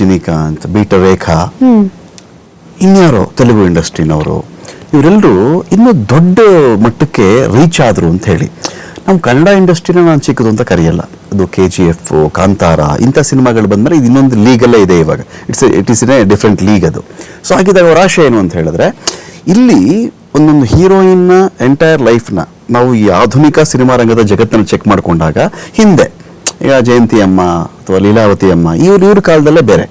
Rajinikanth, beta ರೇಖಾ, ಇನ್ಯಾರೋ ತೆಲುಗು ಇಂಡಸ್ಟ್ರಿನವರು, ಇವರೆಲ್ಲರೂ ಇನ್ನೂ ದೊಡ್ಡ ಮಟ್ಟಕ್ಕೆ ರೀಚ್ ಆದರು ಅಂತ ಹೇಳಿ. ನಮ್ಮ ಕನ್ನಡ ಇಂಡಸ್ಟ್ರಿನ ನಾನು ಚಿಕ್ಕದು ಅಂತ ಕರೆಯಲ್ಲ. ಅದು KGF, ಕಾಂತಾರ ಇಂಥ ಸಿನಿಮಾಗಳು ಬಂದರೆ ಇದು ಇನ್ನೊಂದು ಲೀಗಲ್ಲೇ ಇದೆ ಇವಾಗ. It is in a different league ಅದು. ಸೊ ಹಾಗಿದ್ದಾಗ ಅವರ ಆಶಯ ಏನು ಅಂತ ಹೇಳಿದ್ರೆ, ಇಲ್ಲಿ ಒಂದೊಂದು ಹೀರೋಯಿನ್ನ ಎಂಟೈರ್ ಲೈಫ್ನ ನಾವು ಈ ಆಧುನಿಕ ಸಿನಿಮಾ ರಂಗದ ಜಗತ್ತನ್ನು ಚೆಕ್ ಮಾಡಿಕೊಂಡಾಗ, ಹಿಂದೆ ಈಗ ಜಯಂತಿ ಅಮ್ಮ ಅಥವಾ ಲೀಲಾವತಿ ಅಮ್ಮ ಇವ್ರ ಕಾಲದಲ್ಲೇ ಬೇರೆ,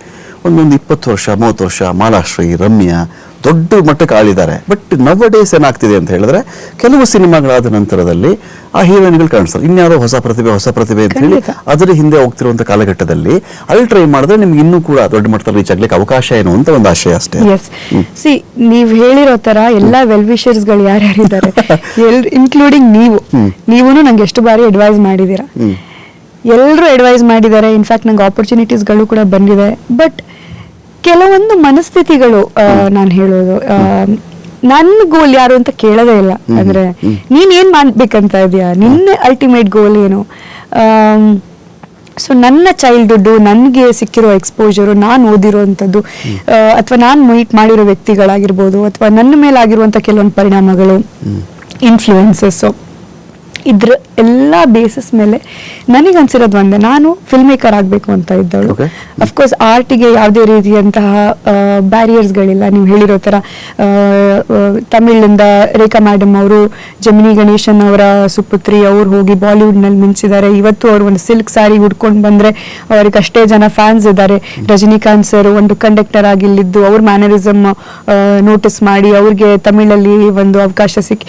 ಒಂದೊಂದು 20 ವರ್ಷ 30 ವರ್ಷ ಮಾಲಾಶ್ರೀ, ರಮ್ಯಾ ದೊಡ್ಡ ಮಟ್ಟಕ್ಕೆ ಆಳಿದ್ದಾರೆ. ಬಟ್ ನವ ಡೇಸ್ ಏನಾಗ್ತಿದೆ ಅಂತ ಹೇಳಿದ್ರೆ, ಕೆಲವು ಸಿನಿಮಾಗಳಾದ ನಂತರದಲ್ಲಿ ಆ ಹೀರೋಯಿನ್ಗಳು ಕಾಣಿಸ್ತಾರೆ, ಇನ್ಯಾರೋ ಹೊಸ ಪ್ರತಿಭೆ ಅಂತ ಹೇಳಿ ಅದರ ಹಿಂದೆ ಹೋಗ್ತಿರುವಂಥ ಕಾಲಘಟ್ಟದಲ್ಲಿ ಅಲ್ಲಿ ಟ್ರೈ ಮಾಡಿದ್ರೆ ನಿಮ್ಗೆ ಇನ್ನೂ ಕೂಡ ದೊಡ್ಡ ಮಟ್ಟದಲ್ಲಿ ರೀಚ್ ಆಗ್ಲಿಕ್ಕೆ ಅವಕಾಶ ಏನು ಅಂತ ಒಂದು ಆಶಯ ಅಷ್ಟೇ. ಸಿ, ನೀವ್ ಹೇಳಿರೋ ತರ ಎಲ್ಲಾ ವೆಲ್ ವಿಷರ್ಸ್ ಗಳು ಯಾರ್ಯಾರಿದ್ದಾರೆ, ಇನ್ಕ್ಲೂಡಿಂಗ್ ನೀವು ನಂಗೆ ಎಷ್ಟು ಬಾರಿ ಅಡ್ವೈಸ್ ಮಾಡಿದೀರಾ, ಎಲ್ಲರೂ ಅಡ್ವೈಸ್ ಮಾಡಿದ್ದಾರೆ. ಇನ್ಫ್ಯಾಕ್ಟ್ ನಂಗೆ ಆಪರ್ಚುನಿಟೀಸ್ಗಳು ಕೂಡ ಬಂದಿದೆ. ಬಟ್ ಕೆಲವೊಂದು ಮನಸ್ಥಿತಿಗಳು, ನಾನು ಹೇಳೋದು, ನನ್ನ ಗೋಲ್ ಯಾರು ಅಂತ ಕೇಳೋದೇ ಇಲ್ಲ. ಅಂದ್ರೆ ನೀನ್ ಏನ್ ಮಾಡ್ಬೇಕಂತ ಇದೆಯಾ, ನಿನ್ನ ಅಲ್ಟಿಮೇಟ್ ಗೋಲ್ ಏನು? ಸೊ ನನ್ನ ಚೈಲ್ಡ್ಹುಡ್, ನನಗೆ ಸಿಕ್ಕಿರೋ ಎಕ್ಸ್ಪೋಜರು, ನಾನು ಓದಿರೋವಂಥದ್ದು, ಅಥವಾ ನಾನು ಮೀಟ್ ಮಾಡಿರೋ ವ್ಯಕ್ತಿಗಳಾಗಿರ್ಬೋದು, ಅಥವಾ ನನ್ನ ಮೇಲಾಗಿರುವಂಥ ಕೆಲವೊಂದು ಪರಿಣಾಮಗಳು, ಇನ್ಫ್ಲೂಯೆನ್ಸಸ್ಸು, ಇದ್ರ ಎಲ್ಲ ಬೇಸಿಸ್ ಮೇಲೆ ನನಗನ್ಸಿರೋದು ಒಂದೇ, ನಾನು ಫಿಲ್ಮ್ ಮೇಕರ್ ಆಗಬೇಕು ಅಂತ ಇದ್ದವಳು. ಅಫ್ಕೋರ್ಸ್ ಆರ್ಟಿಗೆ ಯಾವುದೇ ರೀತಿಯಂತಹ ಬ್ಯಾರಿಯರ್ಸ್ಗಳಿಲ್ಲ. ನೀವು ಹೇಳಿರೋ ಥರ ತಮಿಳಿಂದ ರೇಖಾ ಮೇಡಮ್ ಅವರು, ಜಮಿನಿ ಗಣೇಶನ್ ಅವರ ಸುಪುತ್ರಿ, ಅವ್ರು ಹೋಗಿ ಬಾಲಿವುಡ್ನಲ್ಲಿ ಮಿಂಚಿದ್ದಾರೆ. ಇವತ್ತು ಅವರು ಒಂದು ಸಿಲ್ಕ್ ಸ್ಯಾರಿ ಉಡ್ಕೊಂಡು ಬಂದರೆ ಅವ್ರಿಗೆ ಅಷ್ಟೇ ಜನ ಫ್ಯಾನ್ಸ್ ಇದ್ದಾರೆ. ರಜನಿಕಾಂತ್ ಸರ್ ಒಂದು ಕಂಡಕ್ಟರ್ ಆಗಿಲ್ಲಿದ್ದು ಅವ್ರ ಮ್ಯಾನರಿಸಮ್ ನೋಟಿಸ್ ಮಾಡಿ ಅವ್ರಿಗೆ ತಮಿಳಲ್ಲಿ ಒಂದು ಅವಕಾಶ ಸಿಕ್ಕಿ.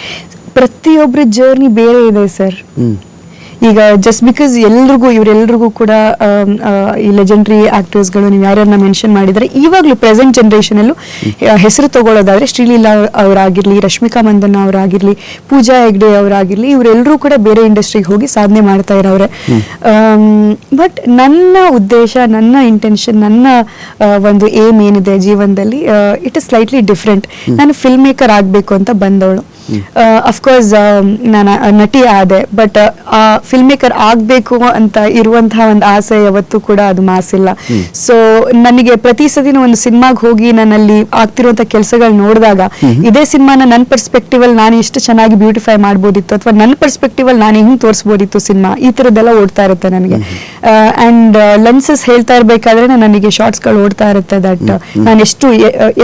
ಪ್ರತಿಯೊಬ್ಬರ ಜರ್ನಿ ಬೇರೆ ಇದೆ ಸರ್. ಈಗ ಜಸ್ಟ್ ಬಿಕಾಸ್ ಇವರೆಲ್ರಿಗೂ ಕೂಡ ಈ ಲೆಜೆಂಡ್ರಿ ಆಕ್ಟರ್ಸ್ಗಳು ನೀವು ಯಾರ್ಯಾರನ್ನ ಮೆನ್ಷನ್ ಮಾಡಿದರೆ, ಇವಾಗಲೂ ಪ್ರೆಸೆಂಟ್ ಜನರೇಷನಲ್ಲೂ ಹೆಸರು ತಗೊಳ್ಳೋದಾದ್ರೆ ಶ್ರೀಲೀಲಾ ಅವರಾಗಿರ್ಲಿ, ರಶ್ಮಿಕಾ ಮಂದಣ್ಣ ಅವರಾಗಿರ್ಲಿ, ಪೂಜಾ ಹೆಗ್ಡೆ ಅವರಾಗಿರ್ಲಿ, ಇವರೆಲ್ಲರೂ ಕೂಡ ಬೇರೆ ಇಂಡಸ್ಟ್ರಿಗೆ ಹೋಗಿ ಸಾಧನೆ ಮಾಡ್ತಾ ಇರೋರೆ. ಬಟ್ ನನ್ನ ಉದ್ದೇಶ, ನನ್ನ ಇಂಟೆನ್ಷನ್, ನನ್ನ ಒಂದು ಏಮ್ ಏನಿದೆ ಜೀವನದಲ್ಲಿ, ಇಟ್ ಇಸ್ ಸ್ಲೈಟ್ಲಿ ಡಿಫ್ರೆಂಟ್. ನಾನು ಫಿಲ್ಮ್ ಮೇಕರ್ ಆಗಬೇಕು ಅಂತ ಬಂದವಳು. ಅಫ್ಕೋರ್ಸ್ ನಾನು ನಟಿ ಆದೆ, ಬಟ್ ಆ ಫಿಲ್ಮ್ ಮೇಕರ್ ಆಗ್ಬೇಕು ಅಂತ ಇರುವಂತಹ ಒಂದು ಆಸೆ ಯಾವತ್ತೂ ಕೂಡ ಅದು ಮಾಸಿಲ್ಲ. ಸೊ ನನಗೆ ಪ್ರತಿ ಸತಿನೂ ಒಂದು ಸಿನಿಮಾಗೆ ಹೋಗಿ ನನ್ನಲ್ಲಿ ಆಗ್ತಿರುವಂತ ಕೆಲಸಗಳು ನೋಡಿದಾಗ, ಇದೇ ಸಿನಿಮಾನ ನನ್ನ ಪರ್ಸ್ಪೆಕ್ಟಿವ್ ಅಲ್ಲಿ ನಾನು ಎಷ್ಟು ಚೆನ್ನಾಗಿ ಬ್ಯೂಟಿಫೈ ಮಾಡ್ಬೋದಿತ್ತು, ಅಥವಾ ನನ್ನ ಪರ್ಸ್ಪೆಕ್ಟಿವ್ ಅಲ್ಲಿ ನಾನು ಹಿಂಗ್ ತೋರಿಸ್ಬೋದಿತ್ತು ಸಿನಿಮಾ, ಈ ತರದ್ದೆಲ್ಲ ಓಡ್ತಾ ಇರುತ್ತೆ ನನಗೆ. ಅಂಡ್ ಲೆನ್ಸಸ್ ಹೇಳ್ತಾ ಇರ್ಬೇಕಾದ್ರೆ ನನಗೆ ಶಾರ್ಟ್ಸ್ ಗಳು ಓಡ್ತಾ ಇರುತ್ತೆ, ದಟ್ ನಾನು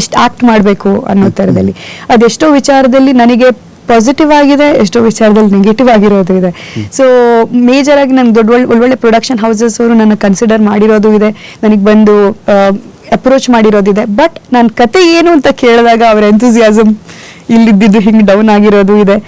ಎಷ್ಟು ಆಕ್ಟ್ ಮಾಡ್ಬೇಕು ಅನ್ನೋ ತರದಲ್ಲಿ. ಅದೆಷ್ಟೋ ವಿಚಾರದಲ್ಲಿ ನನಗೆ ಪಾಸಿಟಿವ್ ಆಗಿದೆ, ಎಷ್ಟೋ ವಿಚಾರದಲ್ಲಿ ನೆಗೆಟಿವ್ ಆಗಿರೋದು ಇದೆ. ಸೊ ಮೇಜರ್ ಆಗಿ ನನ್ಗೆ ಒಳ್ಳೊಳ್ಳೆ ಪ್ರೊಡಕ್ಷನ್ ಹೌಸಸ್ ಅವರು ನನ್ನ ಕನ್ಸಿಡರ್ ಮಾಡಿರೋದು ಇದೆ, ನನಗೆ ಬಂದು ಅಪ್ರೋಚ್ ಮಾಡಿರೋದಿದೆ. ಬಟ್ ನನ್ನ ಕತೆ ಏನು ಅಂತ ಕೇಳಿದಾಗ ಅವರ ಎಂಥೂಸಿಯಾಸಮ್ ಇಲ್ಲಿದ್ದು ಹಿಂಗೆ ಡೌನ್ ಆಗಿರೋದು ಇದೆ.